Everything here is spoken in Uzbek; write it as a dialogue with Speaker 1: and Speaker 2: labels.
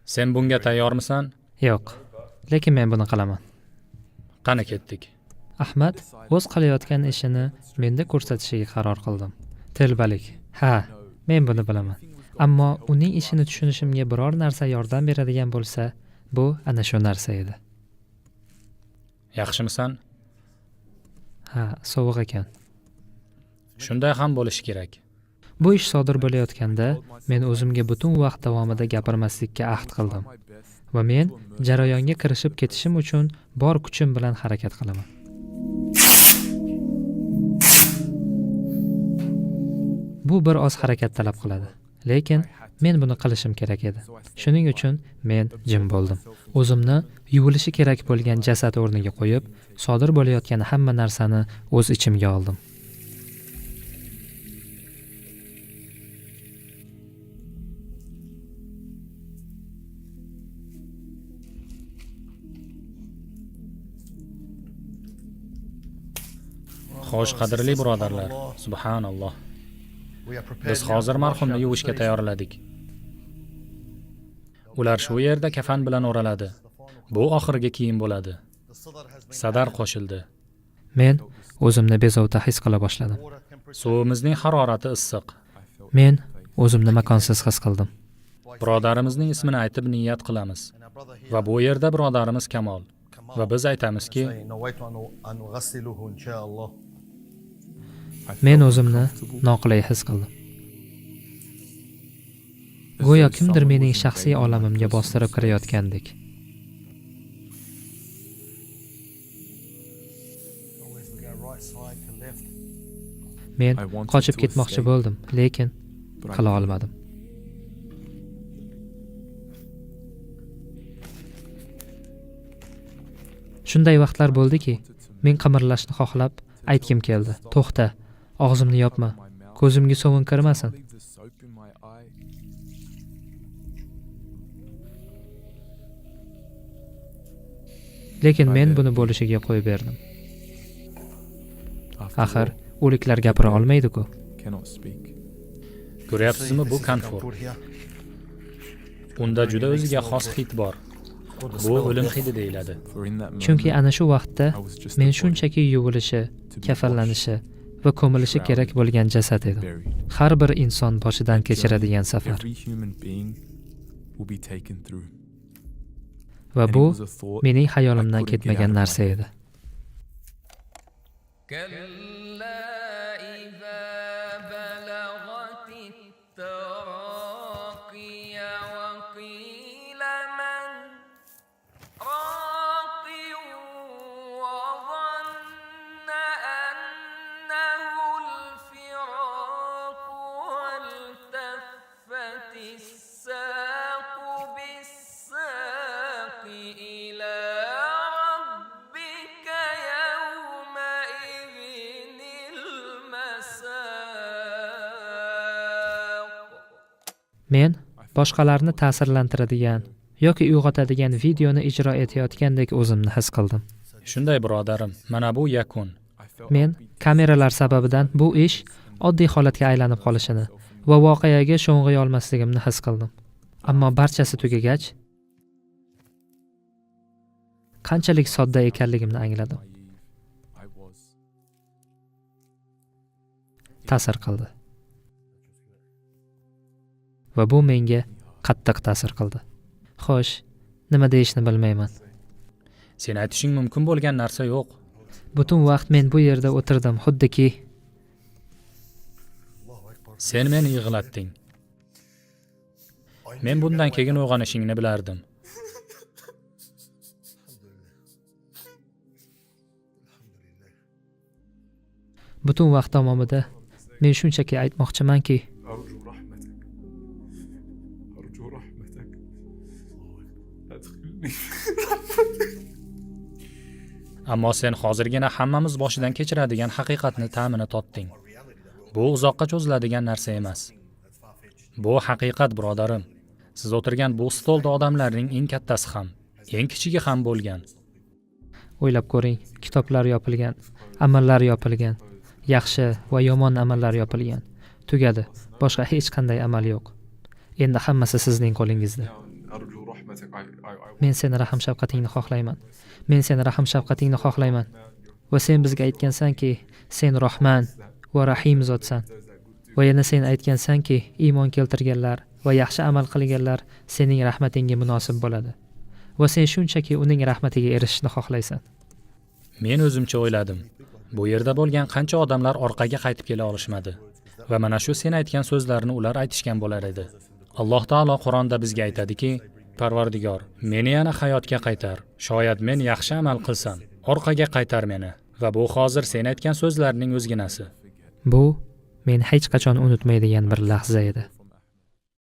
Speaker 1: Sen bunga tayyormisan?
Speaker 2: Yo'q, lekin men buni qilaman.
Speaker 1: Qani ketdik.
Speaker 2: Ahmad o'z qilayotgan ishini menda ko'rsatishiga qaror qildim. Telbalik. Ha, men buni bilaman. Ammo uning ishini tushunishimga biror narsa yordam beradigan bo'lsa, bu ana shu narsa edi.
Speaker 1: Yaxshimisan?
Speaker 2: Ha, sovuq ekan.
Speaker 1: Shunday ham bo'lishi kerak.
Speaker 2: Bu ish sodir bo'layotganda men o'zimga butun vaqt davomida gapirmaslikka ahd qildim va men jarayonga kirishib ketishim uchun bor kuchim bilan harakat qilaman. Bu bir oz harakat talab qiladi, lekin men buni qilishim kerak edi. Shuning uchun men jim bo'ldim. O'zimni yuvilishi kerak bo'lgan jasad o'rniga qo'yib, sodir bo'layotgan hamma narsani o'z ichimga oldim.
Speaker 1: Xo'sh, qadrli birodarlar, subhanalloh. Biz hozir marhumni yuvishga tayyorladik. Ular shu yerda kafan bilan o'raladi. Bu oxirgi kiyim bo'ladi. Sadar qo'shildi.
Speaker 2: Men o'zimni bezovta his qila boshladim.
Speaker 1: Suvimizning harorati issiq.
Speaker 2: Men o'zimni makonsiz his qildim.
Speaker 1: Birodarimizning ismini aytib niyat qilamiz. Va bu yerda birodarimiz Kamol. Va biz aytamizki,
Speaker 2: men o'zimni noqulay his qildim. Go'yo kimdir mening shaxsiy olamimga bostirib kirayotgandek. Men qochib ketmoqchi bo'ldim, lekin qila olmadim. Shunday vaqtlar bo'ldiki, men qimirlashni xohlab aytgim keldi. To'xta, og'zimni yopma. Ko'zimga sovun kirmasin. Lekin men buni bo'lishiga qo'yib berdim. Axir o'liklar gapira olmaydi-ku.
Speaker 1: ko'ryapsizmi, bu konfor. Unda juda o'ziga xos hid bor. Bu o'lim hidi deyiladi.
Speaker 2: Chunki ana shu vaqtda men shunchaki yuvilishi, kafallanishi va ko'milishi kerak bo'lgan jasad edim. Har bir inson boshidan kechiradigan safar. Va bu mening xayolimdan ketmagan narsa edi. Men boshqalarni ta'sirlantiradigan yoki uyg'otadigan videoni ijro etayotgandek o'zimni his qildim.
Speaker 1: Shunday birodarim, mana bu yakun.
Speaker 2: Men kameralar sababidan bu ish oddiy holatga aylanib qolishini va voqeaga sho'ng'iy olmasligimni his qildim. Ammo barchasi tugagach, qanchalik sodda ekanligimni angladim. Ta'sir qildi. Va bu menga qattiq ta'sir qildi. Xo'sh, nima deyishni bilmayman.
Speaker 1: Sen aytishing mumkin bo'lgan narsa yo'q.
Speaker 2: Butun vaqt men bu yerda o'tirdim, xuddiki
Speaker 1: Sen meni yig'latding. Men bundan keyin uyg'onishingni bilardim.
Speaker 2: Butun vaqt davomida men shunchaki aytmoqchimanki,
Speaker 1: ammo sen hozirgina hammamiz boshidan kechiradigan haqiqatni ta'mini totding. Bu uzoqqa cho'ziladigan narsa emas. Bu haqiqat, birodarim. Siz o'tirgan bu stolda odamlarning eng kattasi ham, eng kichigi ham bo'lgan.
Speaker 2: O'ylab ko'ring, kitoblar yopilgan, amallar yopilgan, yaxshi va yomon amallar yopilgan. Tugadi. Boshqa hech qanday amal yo'q. Endi hammasi sizning qo'lingizda.
Speaker 3: أرجو رحمتك.
Speaker 2: Men seni rahm shafqatingni xohlayman. Men seni rahm shafqatingni xohlayman. Va sen bizga aytgansanki, sen Rahman va Rahim zotsan. Va yana sen aytgansanki, iymon keltirganlar va yaxshi amal qilganlar sening rahmatingga munosib bo'ladi. Va sen shunchaki uning rahmatiga erishishni xohlaysan.
Speaker 1: Men o'zimcha o'yladim. Bu yerda bo'lgan qancha odamlar orqaga qaytib kela olishmadi. Va mana shu sen aytgan so'zlarni ular aytishgan bo'lar edi. Alloh taolo Qur'onda bizga aytadiki, Parvardigor, meni yana hayotga qaytar. Shoyat men yaxshi amal qilsam, orqaga qaytar meni. Va bu hozir sen aytgan so'zlarning o'zginasi.
Speaker 2: Bu men hech qachon unutmaydigan bir lahza edi.